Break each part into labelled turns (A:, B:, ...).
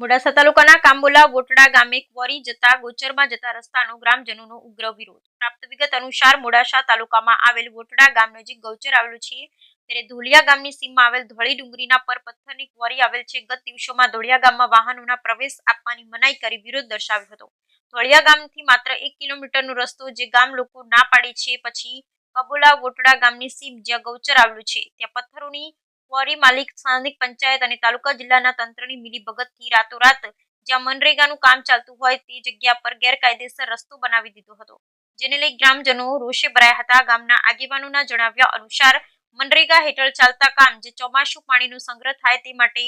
A: મોડાસા તાલુકાના કાંબોલા વોટડા ગામે ક્વોરી જતા ગોચરમાં જતા રસ્તાનો ગ્રામજનોનો ઉગ્ર વિરોધ। પ્રાપ્ત વિગત અનુસાર મોડાસા તાલુકામાં આવેલ વોટડા ગામ નજીક ગૌચર આવેલું છે, ત્યારે ધોળિયા ગામની સીમમાં આવેલ ધોળી ડુંગરીના પર પથ્થરની ક્વોરી આવેલ છે। ગત દિવસોમાં ધોળિયા ગામમાં વાહનોના પ્રવેશ આપવાની મનાઈ કરી વિરોધ દર્શાવ્યો હતો। ધોળિયા ગામથી માત્ર 1 કિલોમીટરનો રસ્તો જે ગામ લોકો ના પાડે છે, પછી કાંબોલા વોટડા ગામની સીમ જ્યાં ગૌચર આવેલું છે ત્યાં પથ્થરોની ક્વોરી માલિક સ્થાનિક પંચાયત અને તાલુકા જિલ્લાના તંત્રની મિલીભગતથી રાતોરાત જ્યાં મનરેગાનું કામ ચાલતું હોય તે જગ્યા પર ગેરકાયદેસર રસ્તો બનાવી દીધો હતો, જેને લઈ ગ્રામજનો રોષે ભરાયા હતા। ગામના આગેવાનોના જણાવ્યા અનુસાર મનરેગા હેઠળ ચાલતા કામ જે ચોમાસુ પાણીનો સંગ્રહ થાય તે માટે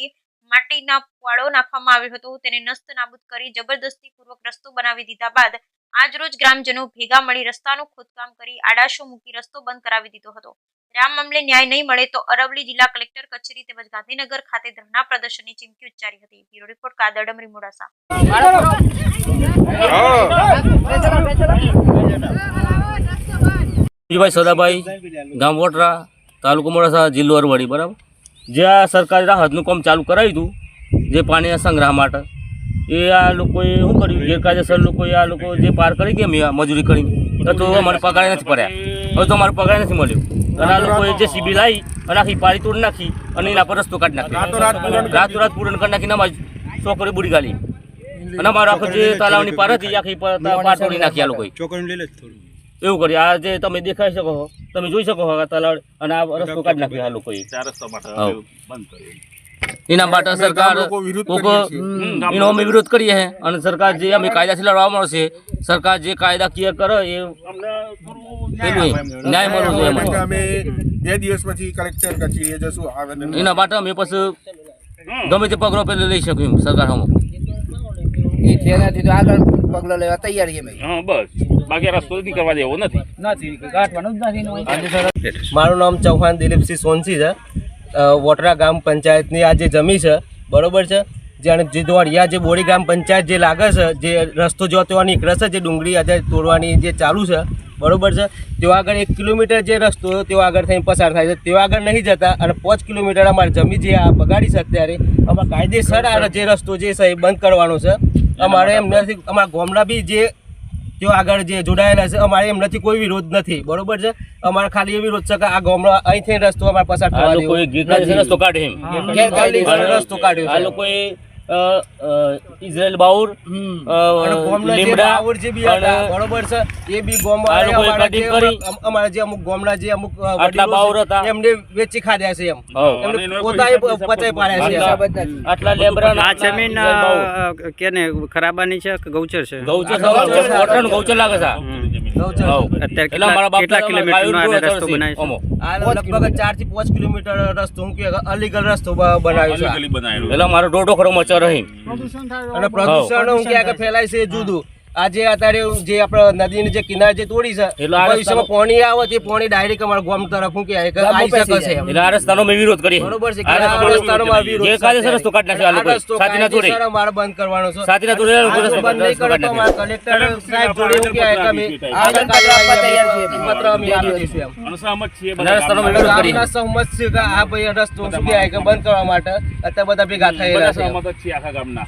A: માટીના પાળો નાખવામાં આવ્યો હતો, તેને નસ્ત નાબૂદ કરી જબરદસ્તીપૂર્વક રસ્તો બનાવી દીધા બાદ આજરોજ ગ્રામજનો ભેગા મળી રસ્તાનું ખોદકામ કરી આડાશો મૂકી રસ્તો બંધ કરાવી દીધો હતો। આ મામલે ન્યાય નહીં મળે તો અરવલ્લી જિલ્લા કલેક્ટર કચેરી તેમજ ગાંધીનગર ખાતે ધરણા પ્રદર્શનની ચીમકી ઉચ્ચારી હતી। Bureau report Kadar ડમરી Modasa.
B: સદાભાઈ ગામ વોટરા તાલુકો મોડાસા જિલ્લો અરવલ્લી બરાબર। જ્યાં સરકારે રાહતનું કામ ચાલુ કરાવ્યું હતું જે પાણીના સંગ્રહ માટે, એ આ લોકોએ શું કર્યું, ગેરકાયદેસર લોકોએ આ લોકો જે પાર કરી ગયા મજૂરી કરીને તો અમારે પગાર નથી પડ્યા, હવે તો અમારે પગાર નથી મળ્યો અને આ લોકોએ જે સીબી લાવી અને આખી પારી તોડી નાખી અને એના પર રસ્તો કાઢી નાખ્યો, રાતોરાત પૂરણ કરી નાખીને અમારી છોકરી બુડી ગાલી અને અમારો આખો જે તલાવની પાર હતી આખી પાર તોડી નાખી આ લોકોએ એવું કરી। આ જે તમે દેખાઈ શકો છો, તમે જોઈ શકો છો તલાવ અને આ રસ્તો કાઢી નાખ્યો આ લોકોએ। એના માટે સરકાર એનો અમે વિરોધ કરીએ છીએ અને સરકાર જે અમે કાયદાથી લડવા મળશે, સરકાર જે કાયદાકીય કરે એ ન્યાય મળવો જોઈએ। એના માટે અમે પછી ગમે તે પગલો પેલો લઈ શકીએ સરકાર સામે,
C: તો આગળ પગલો લેવા તૈયાર છે
B: બસ, બાકી રસ્તો નહીં કરવા દેવો નથી।
D: મારું નામ ચૌહાણ દિલીપસિંહ સોનસી છે। વોટરા ગામ પંચાયતની આ જે જમી છે બરોબર છે, જે ધોળિયા જે બોડી ગ્રામ પંચાયત જે લાગે છે, જે રસ્તો જો ત્યાં નીકળે છે, જે ડુંગળી આજે તોડવાની જે ચાલુ છે બરોબર છે, તેઓ આગળ 1 કિલોમીટર જે રસ્તો તેઓ આગળ થઈને પસાર થાય છે, તેઓ આગળ નહીં જતા અને 5 કિલોમીટર અમારી જમી જે આ બગાડી છે અત્યારે અમારે કાયદેસર આ જે રસ્તો જે છે એ બંધ કરવાનો છે। અમારે એમ નથી, અમારા ગામના બી જે તેઓ આગળ જે જોડાયેલા છે અમારે એમ નથી, કોઈ વિરોધ નથી બરોબર છે। અમારે ખાલી એ વિરોધ છે કે આ ગામડા અહીંથી રસ્તો અમારે પસાર થવા દેવો,
B: રસ્તો કાઢે
D: રસ્તો કાઢ્યો
B: આ લોકોએ ઇઝરાયલ બાઉર લીમડા
D: જે બી હતા બરોબર છે, એ બી અમારા જે અમુક ગામના જે અમુક
B: બાઉર હતા
D: એમને વેચી ખાધ્યા છે, એમ એમને પોતાએ પચાઈ પાડ્યા છે।
B: આટલા લેબરા
E: આ જમીન કેને ખરાબાની છે કે ગૌચર છે?
B: ગૌચર લાગે છે।
E: કેટલા કિલોમીટરનો આ રસ્તો બનાવ્યો છે?
D: આ લગભગ 4 થી 5 કિલોમીટર રસ્તો હું કે અલીગલ રસ્તો બનાવ્યો છે,
B: એટલે મારો દોઢો ખરો મચર રહી
D: અને પ્રદૂષણ હું કે ફેલાય છે જુદું। આજે અત્યારે જે આપણે નદીની જે કિનારે જે તોડી છે, ભવિષ્યમાં પાણી આવે તે પાણી ડાયરેક્ટ અમારા ગામ તરફ હું કે આવી શકે છે,
B: એટલે આ રસ્તાનો મેં વિરોધ કરી
D: બરોબર છે। આ રસ્તાનો મારો વિરોધ
B: ગેરકાયદેસર રસ્તો કાઢી નાખ્યો આ લોકોએ, સાથીના જોડે
D: મારે બંધ કરવાનો છે,
B: સાથીના જોડે રસ્તો
D: બંધ નહીં કરે તો અમારા કલેક્ટર સાહેબ જોડે હું કે અમે પત્ર અમે આપી દઈશું એમ
B: અસહમત છીએ, રસ્તાનો વિરોધ કરી
D: સહમત છે કે આ ભાઈ રસ્તો શું કે બંધ કરવા માટે અત્યારે બધા ભેગા થયેલા છે।
B: અસહમત છીએ આખા ગામના।